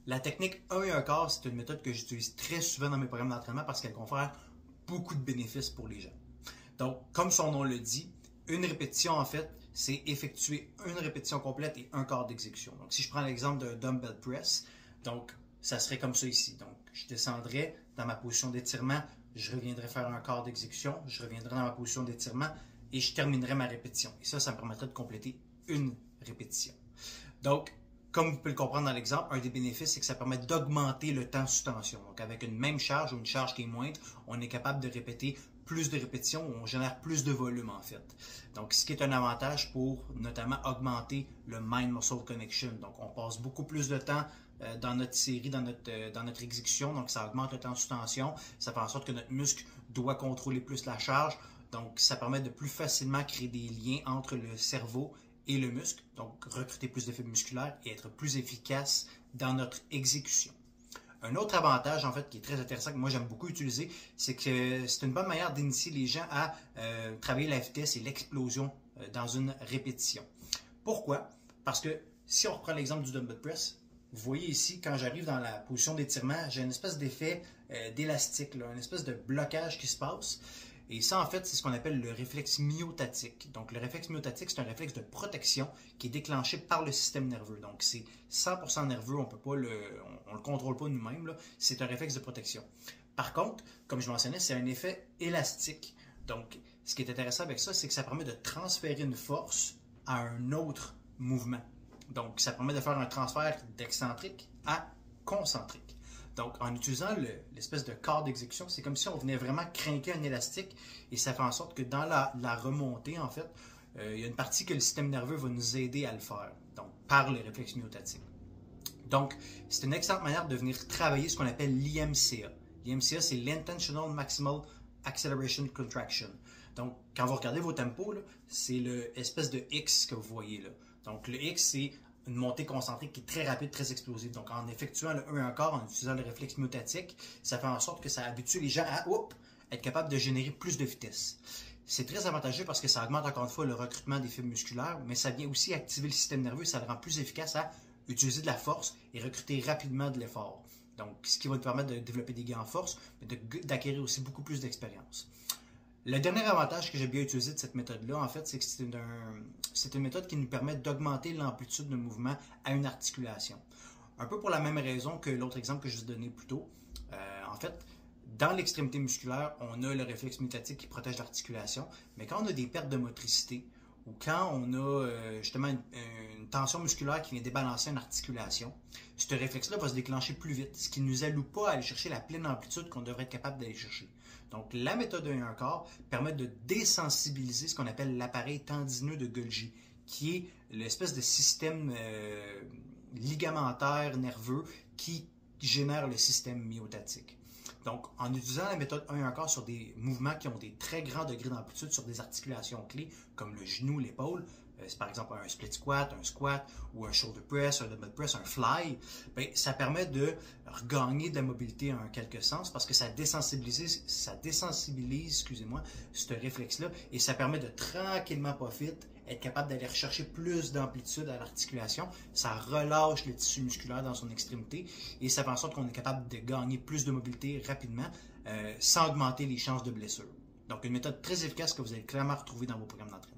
La technique 1 et 1 quart, c'est une méthode que j'utilise très souvent dans mes programmes d'entraînement parce qu'elle confère beaucoup de bénéfices pour les gens. Donc, comme son nom le dit, une répétition, en fait, c'est effectuer une répétition complète et un quart d'exécution. Donc, si je prends l'exemple d'un dumbbell press, donc, ça serait comme ça ici. Donc, je descendrais dans ma position d'étirement, je reviendrai faire un quart d'exécution, je reviendrai dans ma position d'étirement et je terminerai ma répétition. Et ça me permettrait de compléter une répétition. Donc, comme vous pouvez le comprendre dans l'exemple, un des bénéfices, c'est que ça permet d'augmenter le temps sous tension. Donc, avec une même charge ou une charge qui est moindre, on est capable de répéter plus de répétitions ou on génère plus de volume en fait. Donc, ce qui est un avantage pour notamment augmenter le mind-muscle connection. Donc, on passe beaucoup plus de temps dans notre série, dans notre exécution. Donc, ça augmente le temps sous tension. Ça fait en sorte que notre muscle doit contrôler plus la charge. Donc, ça permet de plus facilement créer des liens entre le cerveau et le muscle, donc recruter plus de fibres musculaires et être plus efficace dans notre exécution. Un autre avantage, en fait, qui est très intéressant, que moi j'aime beaucoup utiliser, c'est que c'est une bonne manière d'initier les gens à travailler la vitesse et l'explosion dans une répétition. Pourquoi? Parce que si on reprend l'exemple du dumbbell press, vous voyez ici, quand j'arrive dans la position d'étirement, j'ai une espèce d'effet d'élastique, une espèce de blocage qui se passe. Et ça, en fait, c'est ce qu'on appelle le réflexe myotatique. Donc, le réflexe myotatique, c'est un réflexe de protection qui est déclenché par le système nerveux. Donc, c'est 100% nerveux, on le contrôle pas nous-mêmes. C'est un réflexe de protection. Par contre, comme je mentionnais, c'est un effet élastique. Donc, ce qui est intéressant avec ça, c'est que ça permet de transférer une force à un autre mouvement. Donc, ça permet de faire un transfert d'excentrique à concentrique. Donc, en utilisant l'espèce de quart d'exécution, c'est comme si on venait vraiment crinquer un élastique et ça fait en sorte que dans la remontée, en fait, il y a une partie que le système nerveux va nous aider à le faire, donc par le réflexe myotatique. Donc, c'est une excellente manière de venir travailler ce qu'on appelle l'IMCA. L'IMCA, c'est l'Intentional Maximal Acceleration Contraction. Donc, quand vous regardez vos tempos, c'est l'espèce de X que vous voyez là. Donc, le X, c'est une montée concentrique qui est très rapide, très explosive. Donc, en effectuant le 1 et 1 quart, en utilisant le réflexe myotatique, ça fait en sorte que ça habitue les gens à être capable de générer plus de vitesse. C'est très avantageux parce que ça augmente encore une fois le recrutement des fibres musculaires, mais ça vient aussi activer le système nerveux, ça le rend plus efficace à utiliser de la force et recruter rapidement de l'effort. Donc, ce qui va nous permettre de développer des gains en force, mais d'acquérir aussi beaucoup plus d'expérience. Le dernier avantage que j'ai bien utilisé de cette méthode-là, en fait, c'est que c'est une méthode qui nous permet d'augmenter l'amplitude de mouvement à une articulation. Un peu pour la même raison que l'autre exemple que je vous ai donné plus tôt. En fait, dans l'extrémité musculaire, on a le réflexe myotatique qui protège l'articulation, mais quand on a des pertes de motricité ou quand on a justement une tension musculaire qui vient débalancer une articulation, ce réflexe-là va se déclencher plus vite, ce qui ne nous alloue pas à aller chercher la pleine amplitude qu'on devrait être capable d'aller chercher. Donc, la méthode 1 et 1 quart permet de désensibiliser ce qu'on appelle l'appareil tendineux de Golgi, qui est l'espèce de système ligamentaire nerveux qui génère le système myotatique. Donc, en utilisant la méthode 1 et 1 quart sur des mouvements qui ont des très grands degrés d'amplitude sur des articulations clés, comme le genou, l'épaule, c'est par exemple un split squat, un squat, ou un shoulder press, un dumbbell press, un fly, bien, ça permet de regagner de la mobilité en quelque sens parce que ça désensibilise, excusez-moi, ce réflexe-là et ça permet de tranquillement, pas vite, être capable d'aller rechercher plus d'amplitude à l'articulation. Ça relâche le tissu musculaire dans son extrémité et ça fait en sorte qu'on est capable de gagner plus de mobilité rapidement sans augmenter les chances de blessure. Donc, une méthode très efficace que vous allez clairement retrouver dans vos programmes d'entraînement.